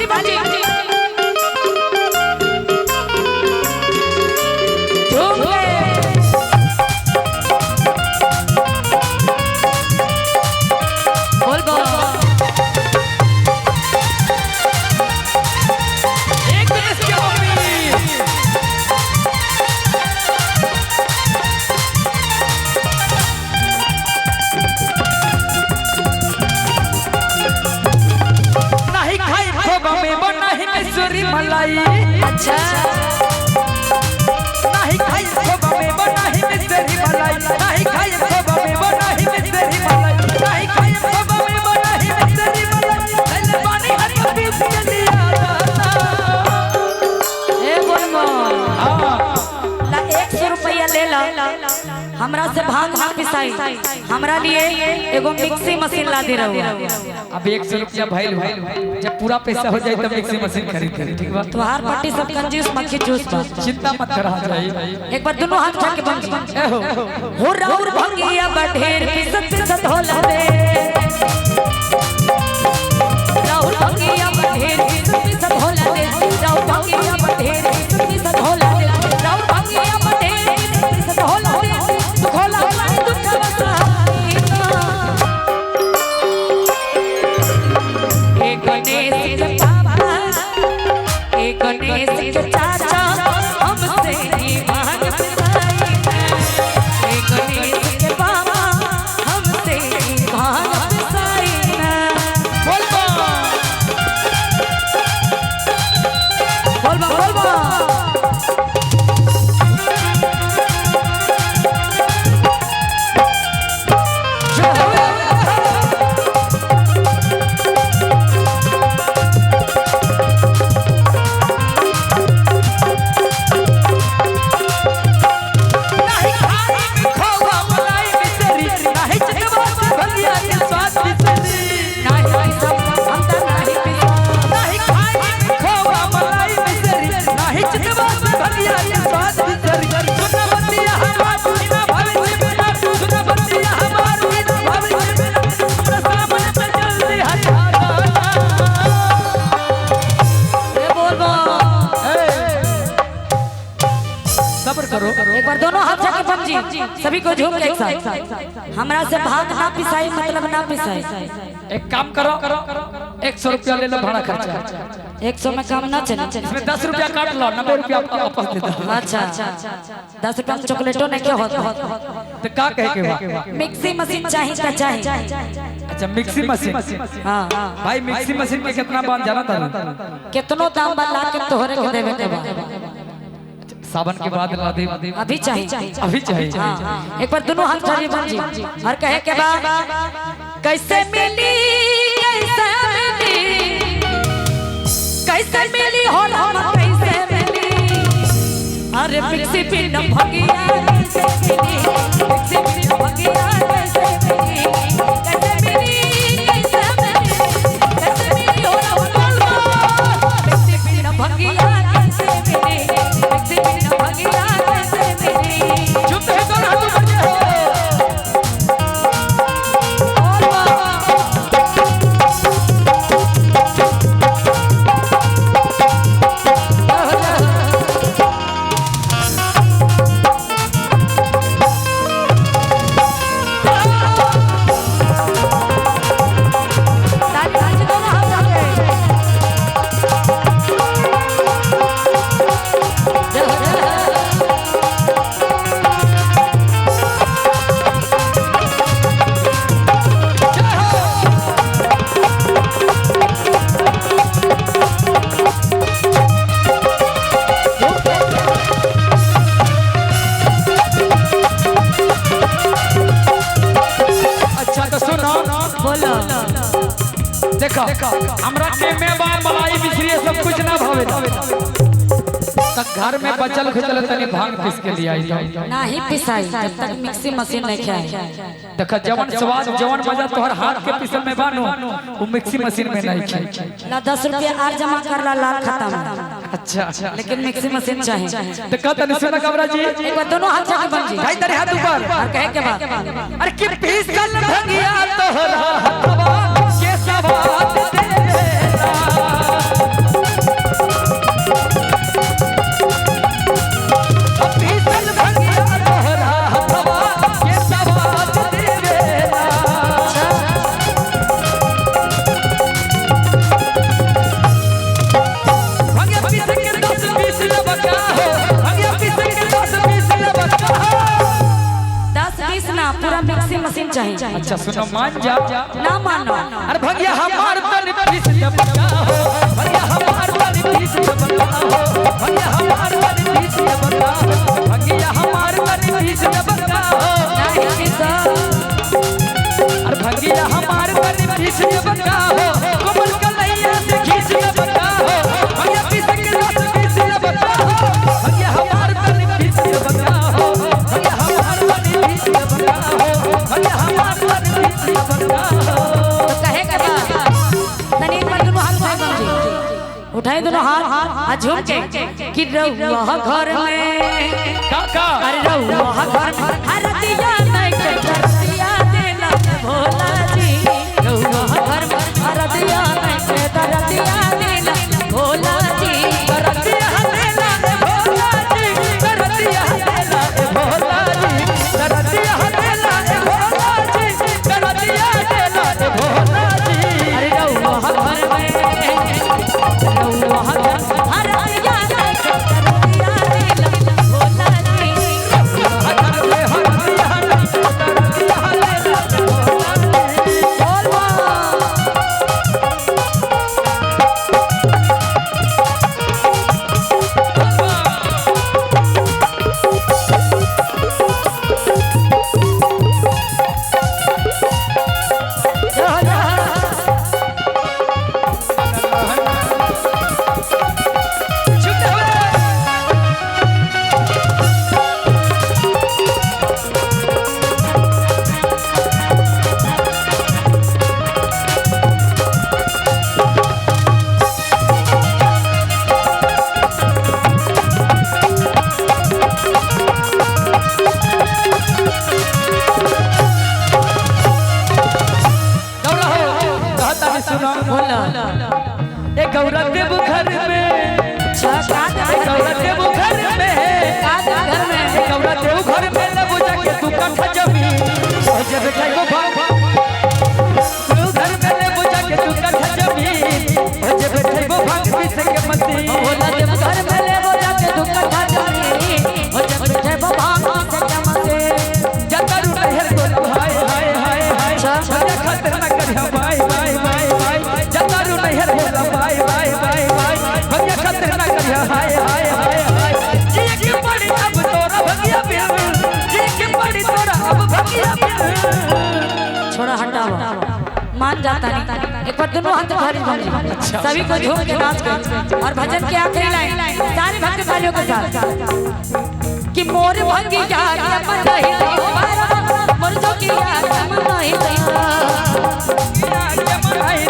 ताली बजी बोल बो एक देश के नहीं खाई खोबा में बनाही मिसरी मलाई अच्छा नहीं खाई खोबा में बनाही मिसरी मलाई नहीं खाई खोबा में बनाही मिसरी मलाई नहीं खाई खोबा में बनाही मिसरी मलाई चल पानी हर कभी पिया ए बोल बो हां ला 100 रुपया ले ला हमरा से भांग ना पिसाई हमरा लिए एगो मिक्सी मशीन ला दे रहो अब 100 रुपया भाईल जब पूरा पैसा हो जाए तब मिक्सी मशीन खरीद कर ठीक बा तुहार पट्टी सब कंजूस मक्खी जूस बा चिंता मत कर आ जाए एक बार दोनों हाथ उठा के बंद हो राउर भंगिया बढ़ेर पिसत होला रे राउर भंगिया बढ़ेर पिसत होला रे राउर भंगिया बढ़ेर पिसत होला रे राउर भंगिया बढ़ेर पिसत होला रे दुख होला हमारे दुख बसाई एक गणेश के पापा एक गणेश के चाचा हमसे ही भाग पिसाई एक गणेश के पापा हमसे ही भाग पिसाई बोल बा नहीं खाई खोबा मलाई मिसरी नहीं चटवा भंगिया के स्वाद मिसरी नहीं सब हम त नहीं पिसा नहीं खाई खोबा मलाई मिसरी नहीं चटवा भंगिया के स्वाद मिसरी सुना बतिया हमार बिना भविष्य बिना सुना बतिया हमार बिना भविष्य बिना हमरा सामने पे जल्दी हटा ए बोल बो सब्र करो एक बार दोनों हाथ जाके बमजी सभी को झूम के एक साथ हमरा से भांग ना पिसाई मतलब ना पिसाई एक काम करो 100 रुपया ले लो भाड़ा खर्चा 100 में काम ना चले इसमें 10 रुपया काट लो 90 रुपया वापस दे दो अच्छा 10 रुपया में चॉकलेटो नहीं क्या होता तो का कहे के बा मिक्सी मशीन चाहिए का चाहिए अच्छा मिक्सी मशीन हां भाई मिक्सी मशीन के कितना बात जाना था कितनो दाम बता के तोहरे के देवे के बा सावन के बाद ला दे अभी चाहिए अभी चाहिए हाँ एक बार दोनों हाथ चाहिए बमजी और कहे के बाद कैसे मिली कैसे मिली हो हम कैसे मिली अरे मिक्सी पे न भगिया कैसे मिली मिक्सी पे न भगिया कैसे मिली कैसे मिली कैसे मिली हो बोल मिक्सी पे न भगिया कैसे मिली मिक्सी पे न भगिया कैसे मिली चुप है तो हाथ बजे हो देखा हमरा के में बा मलाई मिश्री सब कुछ ना भावे तक घर में बचल खुचल तनी भांग पीस के लिए आई नहीं पिसाई जब तक मिक्सी मशीन नहीं खाए। देखा जवन स्वाद जवन मजा तोहर हाथ के पीसल में बानो वो मिक्सी मशीन में नहीं खाई ला 10 रुपया और जमा कर ला लाल खत्म। अच्छा लेकिन मिक्सी मशीन चाहिए। देखा तनी सुना कबरा जी एक बार दोनों हाथ जाके बन जी भाई तेरे हाथ ऊपर और कहे के बाद अरे कि पीसल भंगिया तोहरा हथवा के सवाद देला चाहिए। अच्छा सुनो मान जा ना मानो अरे भंगिया हमार तन पीस बता हो भंगिया हमार तन पीस बता हो भंगिया हमार तन पीस बता हो भंगिया हमार तन पीस बता हो नहीं सा अरे भंगिया हमार तन पीस बता हो कोमल कलैया से खींच बता हो भंगिया पीस के रस पीस बता हो भंगिया हमार तन पीस बता हो भंगिया हमार तन पीस बता हो भंगिया हमार तन पीस बता हो कहे करा तनी एक बार दोनों हाथ उठाए बाबूजी, उठाए दोनों हाथ आ झूम के कि रहुआ घर में काका अरे रहुआ घर में हरदिया नहीं के दरदिया देना भोला जी रहुआ घर में हरदिया नहीं के दरदिया देना भोला जी दरदिया देला भोला जी दरदिया देला भोला जी दरदिया देला भोला जी दरदिया देला भोला जी अरे रहुआ घर में रहुआ घर में हरदिया नहीं के दरदिया देना भोला जी हर में हरदिया दरदिया देला भोला जी बोल बा बोला एक गौरा देव घर में गौरा देव घर में घर में गौरा देव घर में ले बुझा के तू कट्ठा जमीन हो जब खाइबो भाव देव घर में ले बुझा के तू कट्ठा जमीन हो जब खाइबो भाग पीस के मती बोला जब घर में ले बोला के दुख था जानी हो जब तुझे भाग से जमते जतरू नहर तो हाय हाय हाय हाय बड़े खतरा न करिया बाय बाय बाय बाय जतरू नहर बोला बाय बाय बाय बाय भैया खतरा न करिया हाय हाय हाय हाय जी के पड़ी अब तोरा भगिया बिल जी के पड़ी तोरा अब भगिया बिल छोड़ा हटाओ मान जाता नहीं एक बार दोनों हाथ उठा सभी को झूम के नाच कर और भजन की आखिरी लाइन सारे भक्त भाइयों के साथ कि मोर भगिया मन नहीं मोर जो किया मन नहीं के मन आई